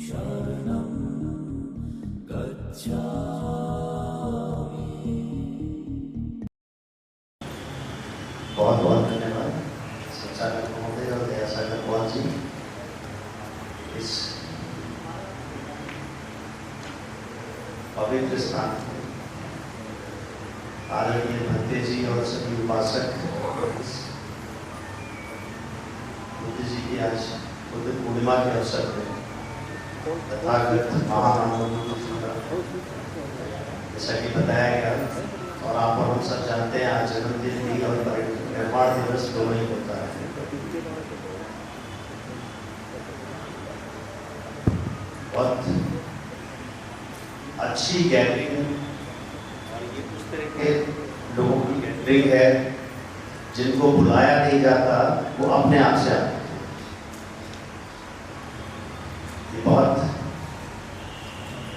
शरणं गच्छामि। बहुत बहुत धन्यवाद संचालक महोदय और दयासागर कौर जी। इस पवित्र स्थान आदरणीय भंते जी और सभी उपासक बुद्ध जी की आज बुद्ध पूर्णिमा के अवसर पर तथागत महामानव जैसा कि बताया गया और आप और हम सब जानते हैं आज जन्मदिन भी और निर्माण दिवस दोनों ही होता है। बहुत अच्छी गैदरिंग और ये उस तरह के लोगों की गैदरिंग है जिनको बुलाया नहीं जाता, वो अपने आप से आते हैं। ये बहुत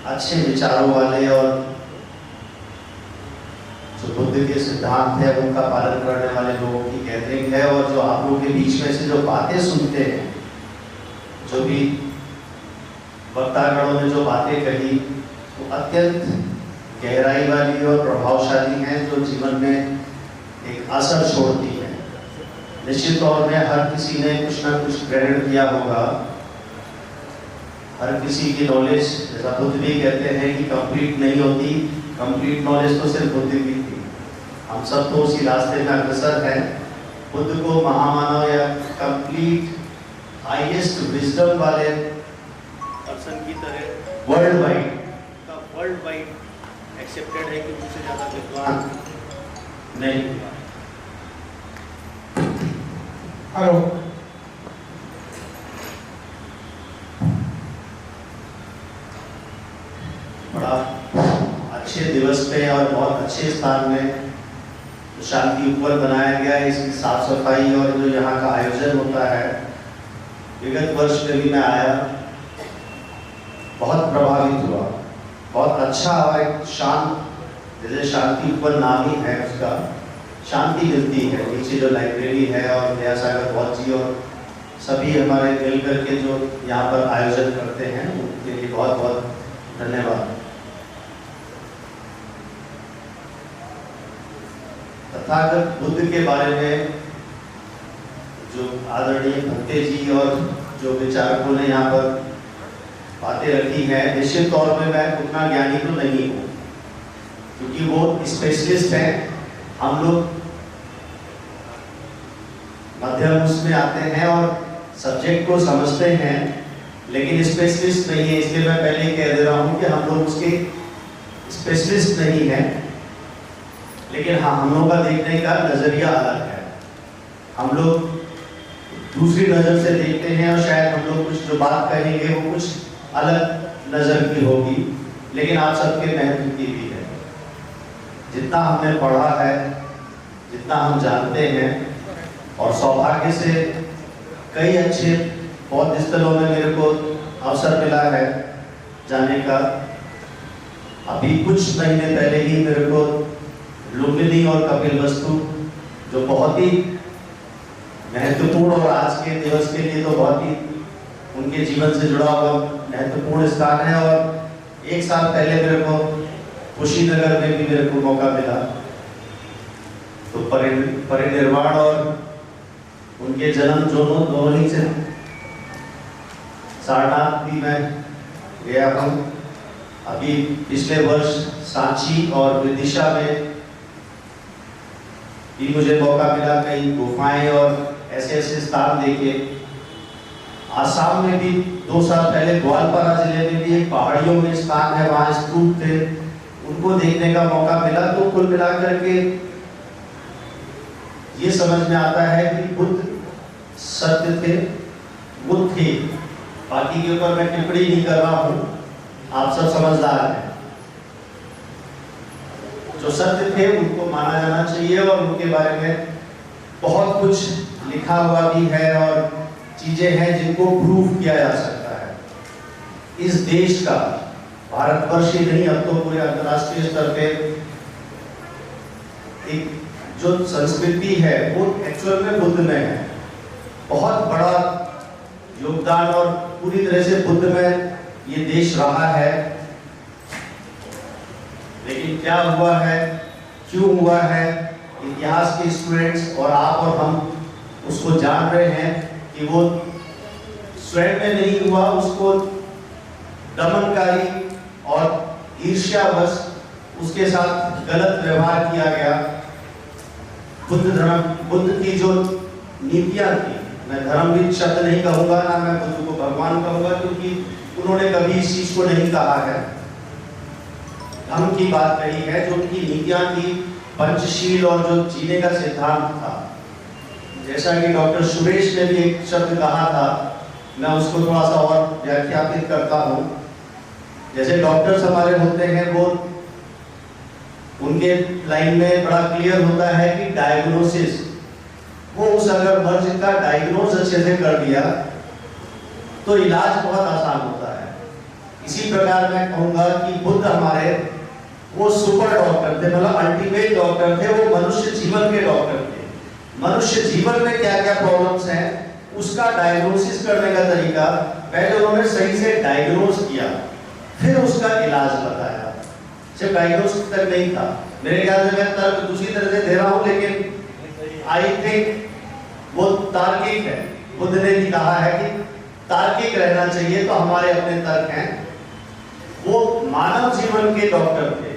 अच्छे विचारों वाले और जो बुद्ध के सिद्धांत है उनका पालन करने वाले लोगों की गैदरिंग है। और जो आप लोगों के बीच में से जो बातें सुनते हैं, जो भी वक्तागणों ने जो बातें कही, वो अत्यंत गहराई वाली और प्रभावशाली हैं, जो जीवन में एक असर छोड़ती है। निश्चित तौर में हर किसी ने कुछ ना कुछ ग्रहण किया होगा। हर किसी की नॉलेज, जैसा बुद्ध भी कहते हैं कि कंप्लीट नहीं होती, कंप्लीट नॉलेज तो सिर्फ बुद्ध की थी। हम सब तो उसी रास्ते में अग्रसर हैं। बुद्ध को महामानव या कंप्लीट हाईएस्ट विजडम वाले पर्सन की तरह वर्ल्ड वाइड एक्सेप्टेड है कि उनसे ज्यादा विद्वान नहीं हुआ। हेलो, बड़ा अच्छे दिवस पे और बहुत अच्छे स्थान में शांति ऊपर बनाया गया है। इसकी साफ सफाई और जो यहाँ का आयोजन होता है, विगत वर्ष में भी मैं आया, बहुत प्रभावित हुआ। बहुत अच्छा और एक शांत, जैसे शांति ऊपर नाम ही है उसका, शांति मिलती है। नीचे जो लाइब्रेरी है और दयासागर कौर जी और सभी हमारे मिल करके जो यहाँ पर आयोजन करते हैं, उनके लिए बहुत बहुत धन्यवाद। तथागत बुद्ध के बारे में जो आदरणीय भंते जी और जो विचारकों ने यहाँ पर बातें रखी हैं, निश्चित तौर पे मैं उतना ज्ञानी तो नहीं हूँ, क्योंकि वो स्पेशलिस्ट हैं। हम लोग मध्यम उसमें आते हैं और सब्जेक्ट को समझते हैं, लेकिन स्पेशलिस्ट नहीं है। इसलिए मैं पहले ही कह दे रहा हूँ कि हम लोग उसके स्पेशलिस्ट नहीं हैं, लेकिन हाँ, हम लोग का देखने का नजरिया अलग है। हम लोग दूसरी नजर से देखते हैं और शायद हम लोग कुछ जो बात कहेंगे वो कुछ अलग नजर की होगी, लेकिन आप सबके महत्व की भी है। जितना हमने पढ़ा है, जितना हम जानते हैं, और सौभाग्य से कई अच्छे बौद्ध स्थलों में मेरे को अवसर मिला है जाने का। अभी कुछ महीने पहले ही मेरे को लुम्बिनी और कपिलवस्तु, जो बहुत ही महत्वपूर्ण और आज के दिवस के लिए तो बहुत ही उनके जीवन से जुड़ा हुआ महत्वपूर्ण स्थान है। और एक साल पहले मेरे को कुशीनगर में भी मेरे को मौका मिला, तो परिनिर्वाण और उनके जन्म दोनों ही से सारनाथ भी मैं गया हूँ। अभी पिछले वर्ष सांची और विदिशा में भी मुझे मौका मिला कई गुफाएं और ऐसे ऐसे स्थान देखे। आसाम में भी 2 साल पहले ग्वालपारा जिले में भी एक पहाड़ियों में स्थान है, वहाँ स्तूप थे, उनको देखने का मौका मिला। तो कुल मिलाकर के ये समझ में आता है कि बुद्ध सत्य थे, बुद्ध थे। बाकी के ऊपर मैं टिप्पणी नहीं कर रहा हूँ, आप सब समझदार हैं। जो सत्य थे उनको माना जाना चाहिए और उनके बारे में बहुत कुछ लिखा हुआ भी है और चीजें हैं जिनको प्रूव किया जा सकता है। इस देश का, भारतवर्ष ही नहीं, अब तो पूरे अंतर्राष्ट्रीय स्तर पे एक जो संस्कृति है वो एक्चुअल में बुद्ध में है। बहुत बड़ा योगदान और पूरी तरह से बुद्ध में ये देश रहा है, लेकिन क्या हुआ है, क्यों हुआ है, इतिहास के स्टूडेंट्स और आप और हम उसको जान रहे हैं कि वो स्वयं में नहीं हुआ, उसको दमनकारी और ईर्ष्यावश उसके साथ गलत व्यवहार किया गया। बुद्ध की जो नीतियां थी, मैं धर्मविद शब्द नहीं कहूंगा, ना मैं बुद्ध को भगवान कहूंगा, क्योंकि उन्होंने कभी इस चीज को नहीं कहा है, धर्म की बात कही है। जो उनकी नीतियां थी, पंचशील और जो जीने का सिद्धांत था, जैसा कि डॉक्टर सुरेश ने भी एक शब्द कहा था, मैं उसको थोड़ा सा और व्याख्यात करता हूँ। जैसे डॉक्टर्स हमारे होते हैं, वो उनके लाइन में बड़ा क्लियर होता है कि डायग्नोसिस, वो उस अगर मर्ज का डायग्नोज अच्छे से कर दिया तो इलाज बहुत आसान होता है। इसी प्रकार मैं कहूंगा कि बुद्ध हमारे वो सुपर डॉक्टर थे, मतलब अल्टीमेट डॉक्टर थे, वो मनुष्य जीवन के डॉक्टर थे। मनुष्य जीवन में क्या क्या प्रॉब्लम्स हैं उसका डायग्नोसिस करने का तरीका पहले उन्होंने सही से डायग्नोज किया, फिर उसका इलाज बताया। सिर्फ डायग्नोसिस तक नहीं था। मेरे ख्याल से मैं तर्क दूसरी तरह से दे रहा हूं, लेकिन आई थिंक वो तार्किक है। बुद्ध ने भी कहा है कि तार्किक रहना चाहिए, तो हमारे अपने तर्क हैं। वो मानव जीवन के डॉक्टर थे,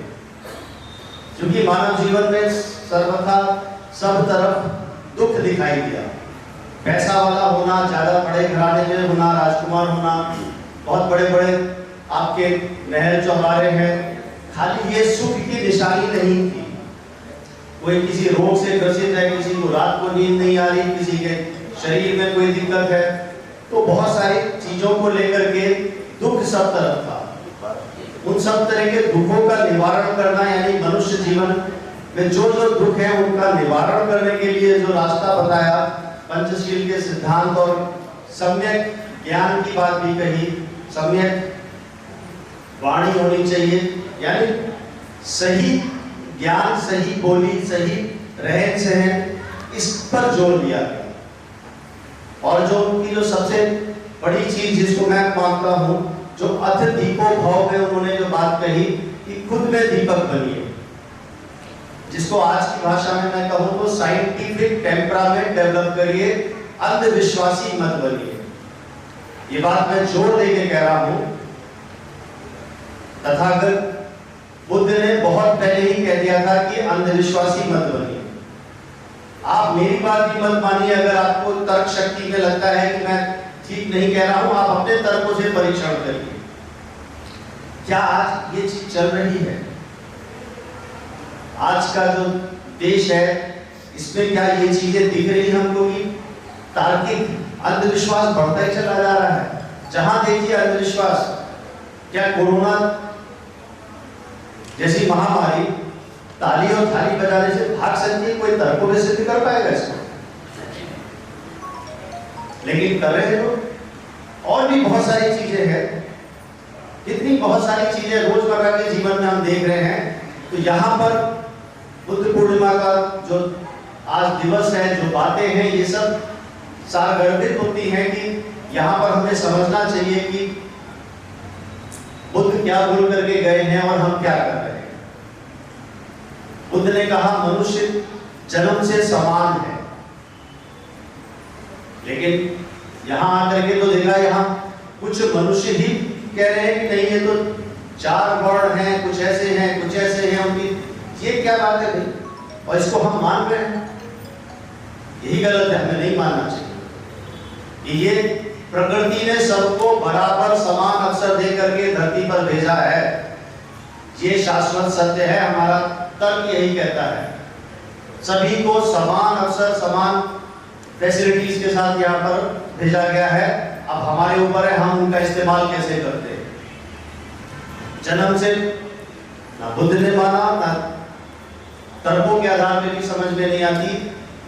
क्योंकि मानव जीवन में सर्वथा सब तरफ दुख दिखाई दिया। पैसा वाला होना, ज्यादा बड़े घराने में होना, राजकुमार होना, बहुत बड़े बड़े आपके महल चौबारे हैं, खाली ये सुख की निशानी नहीं थी। कोई किसी रोग से ग्रसित है, किसी को रात को नींद नहीं आ रही, किसी के शरीर में कोई दिक्कत है, तो बहुत सारी चीजों को लेकर के दुख सब तरफ था। उन सब तरह के दुखों का निवारण करना, यानी मनुष्य जीवन में जो जो दुख है उनका निवारण करने के लिए जो रास्ता बताया, पंचशील के सिद्धांत और सम्यक ज्ञान की बात भी कही। सम्यक वाणी होनी चाहिए, यानी सही ज्ञान, सही बोली, सही रहन सहन, इस पर जोर दिया गया। और जो उनकी जो सबसे बड़ी चीज जिसको मैं मानता हूं, जो अथ दीपो भाव में उन्होंने जो बात कही कि खुद में दीपक बनिए, जिसको आज की भाषा में मैं कहूं तो साइंटिफिक टेम्परामेंट डेवलप करिए, अंधविश्वासी मत बनिए। ये बात मैं जोर देके कह रहा हूं। तथागत बुद्ध ने बहुत पहले ही कह दिया था कि अंधविश्वासी मत बनिए। आप मेरी बात भी मत मानिए, अगर आपको तर्क शक्ति में लगता है कि मैं ठीक नहीं कह रहा हूं, आप अपने तर्कों से परीक्षण करिए। क्या आज ये चीज चल रही है? आज का जो देश है, इसमें क्या ये चीजें दिख रही हैं हमको कि तार्किक अंधविश्वास बढ़ता ही चला जा रहा है? जहां देखिए अंधविश्वास। क्या कोरोना जैसी महामारी ताली और थाली बजाने से भाग सकती है? कोई तर्कों में सिद्ध कर पाएगा इसको? लेकिन कर रहे हैं लोग। और भी बहुत सारी चीजें हैं, इतनी बहुत सारी चीजें रोजमर्रा के जीवन में हम देख रहे हैं। तो यहाँ पर बुद्ध पूर्णिमा का जो आज दिवस है, जो बातें हैं, ये सब सारगर्भित होती हैं कि यहाँ पर हमें समझना चाहिए कि बुद्ध क्या बोल करके गए हैं और हम क्या कर रहे हैं। बुद्ध ने कहा मनुष्य जन्म से समान है, लेकिन यहां आकर के तो देखा, यहां कुछ मनुष्य ही कह रहे हैं कि नहीं, ये तो चार वर्ण हैं, कुछ ऐसे हैं, कुछ ऐसे हैं, उनकी ये क्या बात है भाई? और इसको हम मान रहे हैं, यही गलत है, हमें नहीं मानना चाहिए। ये प्रकृति ने सबको बराबर समान अवसर दे करके धरती पर भेजा है, ये शाश्वत सत्य है। हमारा तर्क यही कहता है, सभी को समान अवसर, समान फैसिलिटीज के साथ यहाँ पर भेजा गया है। अब हमारे ऊपर है हम उनका इस्तेमाल कैसे करते हैं। जन्म से ना बुद्ध ने माना, ना तर्कों के आधार पर भी समझ में नहीं आती,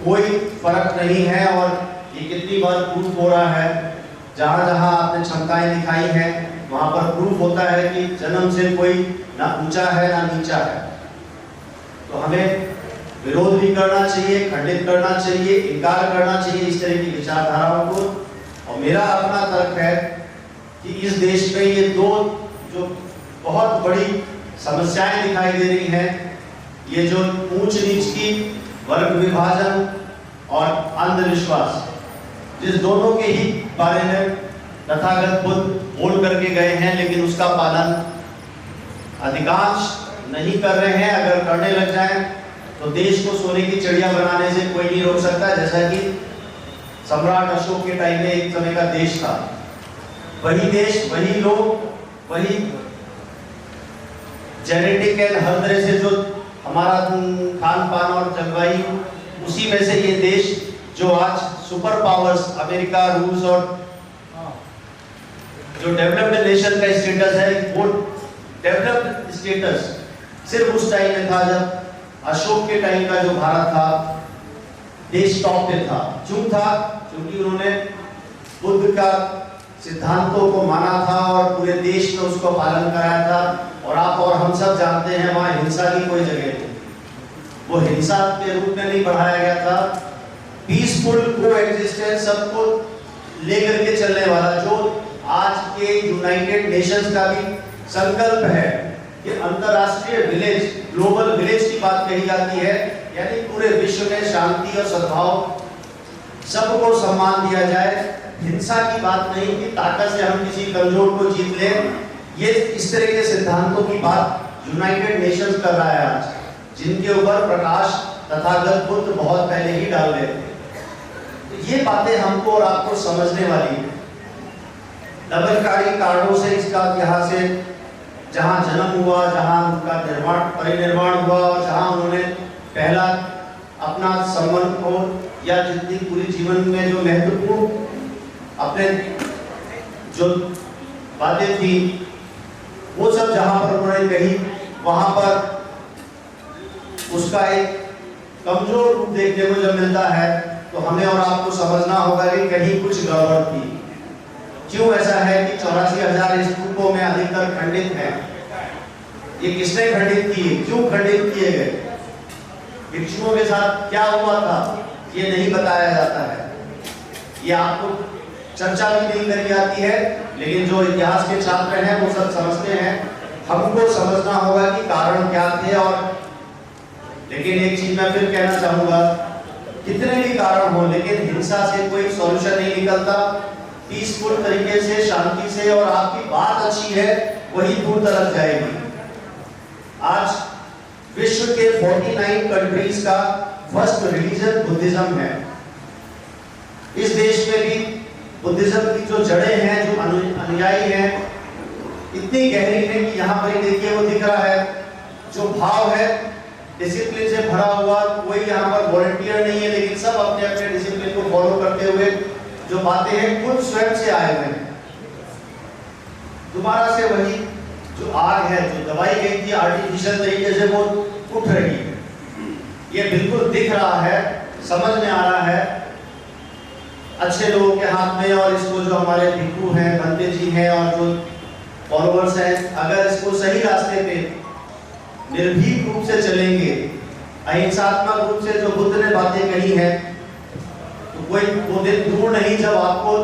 कोई फर्क नहीं है। और ये कितनी बार प्रूफ हो रहा है, जहां जहां आपने क्षमताएं दिखाई हैं वहां पर प्रूफ होता है कि जन्म से कोई ना ऊंचा है ना नीचा है। तो हमें विरोध भी करना चाहिए, खंडित करना चाहिए, इनकार करना चाहिए इस तरह की विचारधाराओं को। और मेरा अपना तर्क है कि इस देश में ये दो जो बहुत बड़ी समस्याएं दिखाई दे रही हैं, ये जो ऊंच नीच की, वर्ग विभाजन और अंधविश्वास, जिस दोनों के ही बारे में तथागत बुद्ध बोल करके गए हैं, लेकिन उसका पालन अधिकांश नहीं कर रहे हैं। अगर करने लग जाएं तो देश को सोने की चिड़िया बनाने से कोई नहीं रोक सकता। जैसा कि सम्राट अशोक के टाइम में एक समय का देश था, वही देश, वही लोग, वही जेनेटिक एंड हर तरह से जो हमारा खान पान और जलवायु, उसी में से ये देश जो आज सुपर पावर्स अमेरिका, रूस और जो डेवलप्ड नेशन का स्टेटस है, वो डेवलप्ड स्टेटस सिर्फ उस टाइम में था जब अशोक के टाइम का जो भारत था, देश टॉप पे था। क्यों था? क्योंकि उन्होंने बुद्ध का सिद्धांतों को माना था और पूरे देश में उसको पालन कराया था। और आप और हम सब जानते हैं वहाँ हिंसा की कोई जगह नहीं, वो हिंसा के रूप में नहीं बढ़ाया गया था। पीसफुल कोएग्जिस्टेंस सबको लेकर के चलने वाला, जो आज के यूनाइटेड नेशंस का भी संकल्प है कि अंतरराष्ट्रीय विलेज, ग्लोबल विलेज की बात कही जाती है, यानी पूरे विश्व में शांति और सद्भाव, सबको सम्मान दिया जाए। हिंसा की बात नहीं कि ताकत से हम किसी कमजोर को जीत लें, ये इस तरह के सिद्धांतों की बात यूनाइटेड नेशंस कर रहा है आज, जिनके ऊपर प्रकाश तथागत बुद्ध बहुत पहले ही डाल रहे थे। ये बातें हमको और आपको समझने वाली है। दबनकारी कारणों से इसका इतिहास है, जहां जन्म हुआ, जहां उनका निर्माण, परिनिर्माण हुआ और जहां उन्होंने पहला अपना संबंध को या जितनी पूरी जीवन में जो महत्वपूर्ण अपने जो बातें थी, वो सब जहां पर उन्होंने कही, वहां पर उसका एक कमजोर रूप देखने को जब मिलता है तो हमें और आपको समझना होगा कि कहीं कुछ गड़बड़ थी। क्यों ऐसा है कि 84,000 स्तूपों में अधिकतर खंडित हैं? ये किसने खंडित किए? क्यों खंडित किए गए? भिक्षुओं के साथ क्या हुआ था? ये नहीं बताया जाता है। ये आपको चर्चा भी नहीं करी जाती है, लेकिन जो इतिहास के छात्र हैं वो सब समझते हैं। हमको समझना होगा कि कारण क्या थे। और लेकिन एक चीज मैं फिर कहना चाहूंगा, कितने भी कारण हो, लेकिन हिंसा से कोई सॉल्यूशन नहीं निकलता। पीसफुल तरीके से, शांति से, और आपकी बात अच्छी है, वही दूर तक जाएगी। आज विश्व के 49 कंट्रीज का फर्स्ट रिलीजन बुद्धिज्म है। इस देश में भी बुद्धिज्म की जो जड़ें हैं, जो अनुयायी हैं, इतनी गहरी है कि यहाँ पर देखिए वो दिख रहा है, जो भाव है डिसिप्लिन से भरा हुआ। कोई यहाँ पर वॉलंटियर नहीं है, लेकिन सब अपने अपने डिसिप्लिन को फॉलो करते हुए जो बातें हैं खुद स्वयं से आए हुए हैं। दोबारा से वही जो आग है, जो दबाई गई थी आर्टिफिशियल तरीके से, वो उठ रही है। ये बिल्कुल दिख रहा है, समझ में आ रहा है अच्छे लोगों के हाथ में। और इसको जो हमारे भिक्षु हैं, बंदे जी हैं और जो फॉलोअर्स हैं, अगर इसको सही रास्ते पे निर्भीक रूप से चलेंगे, अहिंसात्मक रूप से जो बुद्ध ने बातें कही हैं, तो कोई वो दिन दूर नहीं जब आपको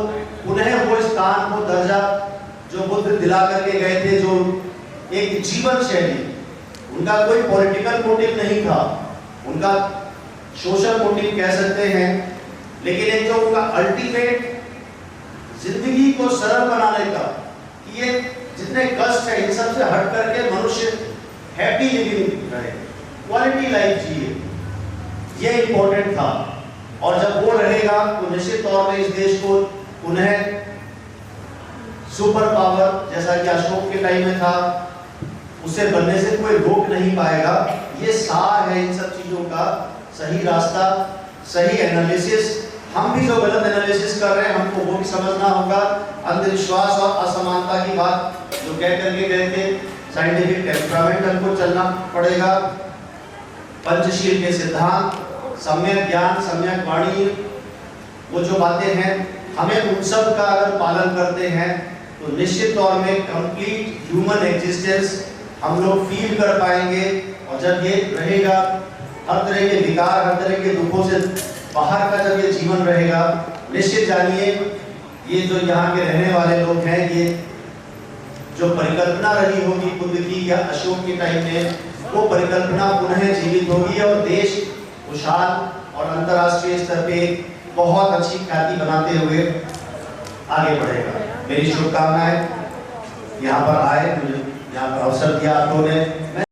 पुनः वो स्थान, वो दर्जा जो बुद्ध दिला करके गए थे, जो एक जीवन शैली, उनका कोई पॉलिटिकल मोटिव नहीं था, उनका सोशल मोटिव कह सकते हैं, लेकिन एक जो उनका अल्टीमेट जिंदगी को सरल बनाने का, कि ये जितने कष्ट है इन सब से हट करके मनुष्य हैप्पी लिविंग रहे, क्वालिटी लाइफ जिए, ये इंपॉर्टेंट था। और जब वो रहेगा तो निश्चित तौर में इस देश को पुनः सुपर पावर, जैसा कि अशोक के टाइम में था, उसे बनने से कोई रोक नहीं पाएगा। ये सार है इन सब चीजों का, सही रास्ता, सही एनालिसिस। हम भी जो गलत एनालिसिस कर रहे हैं, हमको वो भी समझना होगा। अंधविश्वास और असमानता की बात जो कह करके गए थे, साइंटिफिक टेम्परामेंट हमको चलना पड़ेगा। पंचशील के सिद्धांत, सम्यक ज्ञान, सम्यक वाणी, वो जो बातें हैं, हमें उन सब का अगर पालन करते हैं तो निश्चित तौर में कंप्लीट ह्यूमन एग्जिस्टेंस हम लोग फील कर पाएंगे। और जब ये रहेगा, हर तरह के विकार, हर तरह के दुखों से बाहर का जब ये जीवन रहेगा, निश्चित जानिए ये जो यहाँ के रहने वाले लोग हैं, ये जो परिकल्पना रही होगी बुद्ध की या अशोक के टाइम में, वो परिकल्पना पुनः जीवित होगी और देश खुशहाल और अंतर्राष्ट्रीय स्तर पे बहुत अच्छी ख्याति बनाते हुए आगे बढ़ेगा। मेरी शुभकामनाएं। यहाँ पर आए, मुझे यहाँ पर अवसर दिया आप लोगों ने। मैं